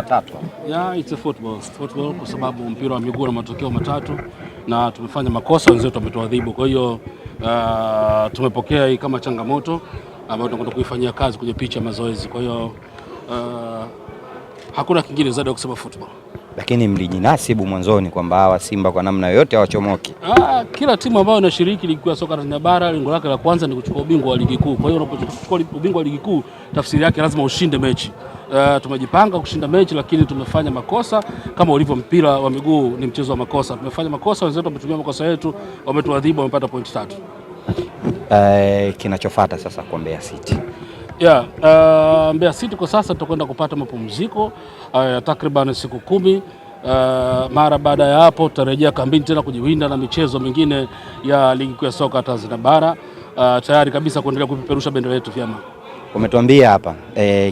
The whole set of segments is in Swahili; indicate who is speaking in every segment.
Speaker 1: matatu.
Speaker 2: Yeah, it's a football kwa sababu mpira wa miguu na matokeo matatu na tumefanya makosa, wenzetu wametuadhibu. Kwa hiyo tumepokea hii kama changamoto ambayo tunakwenda kuifanyia kazi kwenye picha mazoezi. Kwa hiyo hakuna kingine zaidi ya kusema football.
Speaker 1: Lakini mlijinasibu mwanzoni kwamba hawa Simba kwa namna yoyote hawachomoki.
Speaker 2: Kila timu ambayo inashiriki ligi ya soka Tanzania bara lengo lake la kwanza ni kuchukua ubingwa wa ligi kuu. Kwa hiyo unapochukua ubingwa wa ligi kuu tafsiri yake lazima ushinde mechi. Tumejipanga kushinda mechi, lakini tumefanya makosa kama ulivyo mpira wa miguu, ni mchezo wa makosa. Tumefanya makosa, wenzetu wametumia makosa yetu, wametuadhibu, wamepata pointi
Speaker 1: 3. Kinachofuata sasa kwa Mbeya City.
Speaker 2: Mbeya City kwa sasa tutakwenda kupata mapumziko takriban siku 10. Mara baada ya hapo tutarejea kambini tena kujiwinda na michezo mingine ya ligi kuu ya soka Tanzania bara, tayari kabisa kuendelea kupeperusha bendera yetu vyema.
Speaker 1: Umetuambia hapa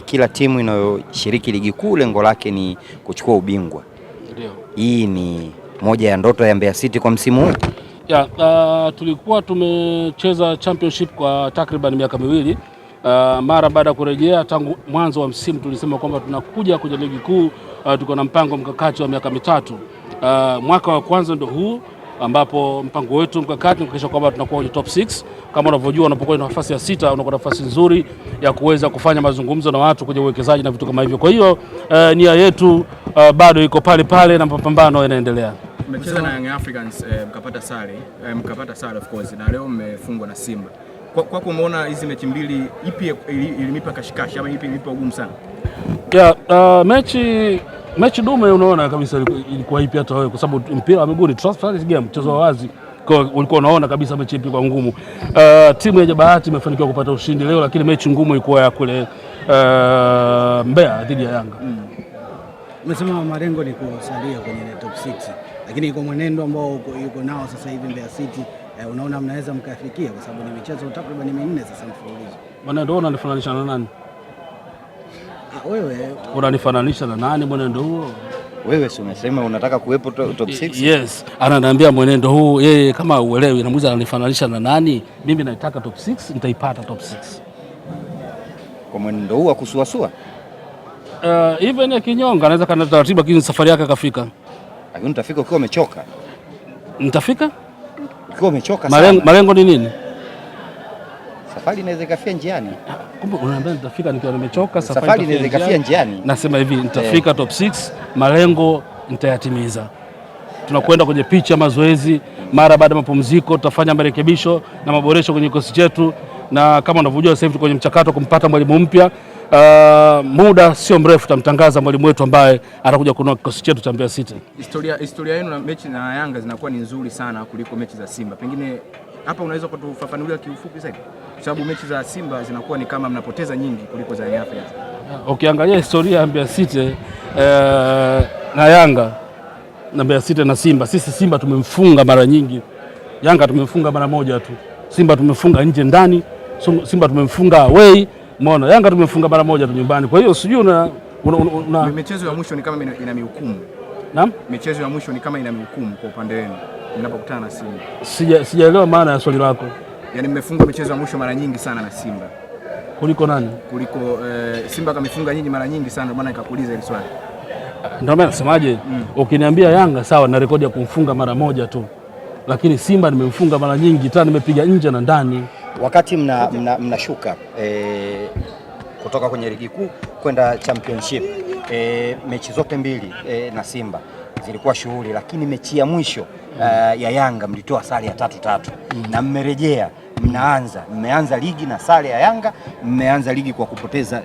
Speaker 1: kila timu inayoshiriki ligi kuu lengo lake ni kuchukua ubingwa.
Speaker 2: Ndio.
Speaker 1: Hii ni moja ya ndoto ya Mbeya City kwa msimu huu.
Speaker 2: Tulikuwa tumecheza championship kwa takriban miaka miwili. Mara baada ya kurejea tangu mwanzo wa msimu tulisema kwamba tunakuja kwenye ligi kuu, tuko na mpango mkakati wa miaka mitatu. Mwaka wa kwanza ndio huu ambapo mpango wetu mkakati kuhakikisha kwamba tunakuwa kwenye top 6. Kama unavyojua unapokuwa na nafasi ya 6 unakuwa na nafasi nzuri ya kuweza kufanya mazungumzo na watu kwenye uwekezaji na vitu kama hivyo. Kwa hiyo nia yetu bado iko pale pale na mapambano yanaendelea.
Speaker 3: Mmecheza na Young Africans mkapata sare of course, na leo mmefungwa na Simba. Kwa umeona hizi mechi mbili ipi ilimipa kashikashi ama ipi ilimipa ugumu sana?
Speaker 2: Mechi dume unaona kabisa ilikuwa ipi hata wewe, kwa sababu mpira wa miguu ni transfer game, mchezo wa wazi. Kwa ulikuwa unaona kabisa mechi ipi kwa ngumu. Timu ya Bahati imefanikiwa kupata ushindi leo, lakini mechi ngumu ilikuwa ya kule Mbeya dhidi ya Yanga.
Speaker 4: Umesema malengo ni kusalia kwenye top 6, lakini kwa mwenendo ambao yuko nao sasa hivi Mbeya City, unaona mnaweza mkafikia, kwa sababu ni michezo takriban 4 sasa mfululizo.
Speaker 2: Bwana, ndio unanifananisha na nani?
Speaker 4: Wewe
Speaker 2: unanifananisha na nani mwenendo huo?
Speaker 1: Wewe si umesema unataka kuwepo top 6?
Speaker 2: Yes, ananiambia mwenendo huu, yeye kama uelewi, namuuliza ananifananisha na nani? Mimi nataka top 6, nitaipata top 6.
Speaker 1: Kwa mwenendo huu kusuasua?
Speaker 2: Even ya kinyonga anaweza kana taratibu, lakini safari yake kafika.
Speaker 1: Lakini utafika ukiwa umechoka.
Speaker 2: Nitafika?
Speaker 1: Ukiwa umechoka sana.
Speaker 2: Malengo ni nini?
Speaker 1: Safari inaweza ikafia njiani.
Speaker 2: Kumbe unaniambia nitafika nikiwa nimechoka,
Speaker 1: safari inaweza ikafia njiani.
Speaker 2: Nasema hivi, nitafika top 6, malengo nitayatimiza. Tunakwenda kwenye picha mazoezi, mara baada ya mapumziko tutafanya marekebisho na maboresho kwenye kikosi chetu, na kama unavyojua sasa hivi kwenye mchakato kumpata mwalimu mpya. Muda sio mrefu tutamtangaza mwalimu wetu ambaye atakuja kunua kikosi chetu cha Mbeya City.
Speaker 3: Historia yenu na mechi na Yanga zinakuwa ni nzuri sana kuliko mechi za Simba. Pengine hapa unaweza kutufafanulia kiufupi zaidi? Kwa sababu mechi za Simba zinakuwa ni kama mnapoteza nyingi kuliko za Yanga.
Speaker 2: Ukiangalia historia ya Mbeya City na Yanga na Mbeya City na Simba, sisi Simba tumemfunga mara nyingi, Yanga tumemfunga mara moja tu. Simba tumefunga nje ndani, Simba tumemfunga away, umeona. Yanga tumefunga mara moja tu nyumbani. Kwa hiyo sijui
Speaker 3: michezo ya mwisho ni kama ina mihukumu.
Speaker 2: Naam?
Speaker 3: Michezo ya mwisho ni kama ina mihukumu kwa upande wenu mnapokutana na Simba.
Speaker 2: Sijaelewa maana ya swali lako.
Speaker 3: Yaani mmefunga michezo ya mwisho mara nyingi sana na Simba.
Speaker 2: Kuliko nani?
Speaker 3: Kuliko Simba kamefunga nyingi mara nyingi sana, maana nikakuuliza hili swali.
Speaker 2: Ndio maana nasemaje, ukiniambia Yanga sawa, na rekodi ya kumfunga mara moja tu, lakini Simba nimemfunga mara nyingi, tena nimepiga nje na ndani.
Speaker 1: Wakati mnashuka kutoka kwenye ligi kuu kwenda championship, mechi zote mbili na Simba zilikuwa shughuli, lakini mechi ya mwisho ya Yanga mlitoa sare ya 3-3 na mmerejea mmeanza ligi na sare ya Yanga, mmeanza ligi kwa kupoteza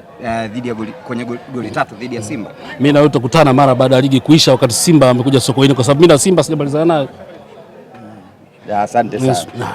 Speaker 1: dhidi ya kwenye goli 3 dhidi ya Simba.
Speaker 2: Mimi na wewe tutakutana mara baada ya ligi kuisha, wakati Simba amekuja Sokoine, kwa sababu mimi na Simba sijamalizana naye.
Speaker 1: Asante sana.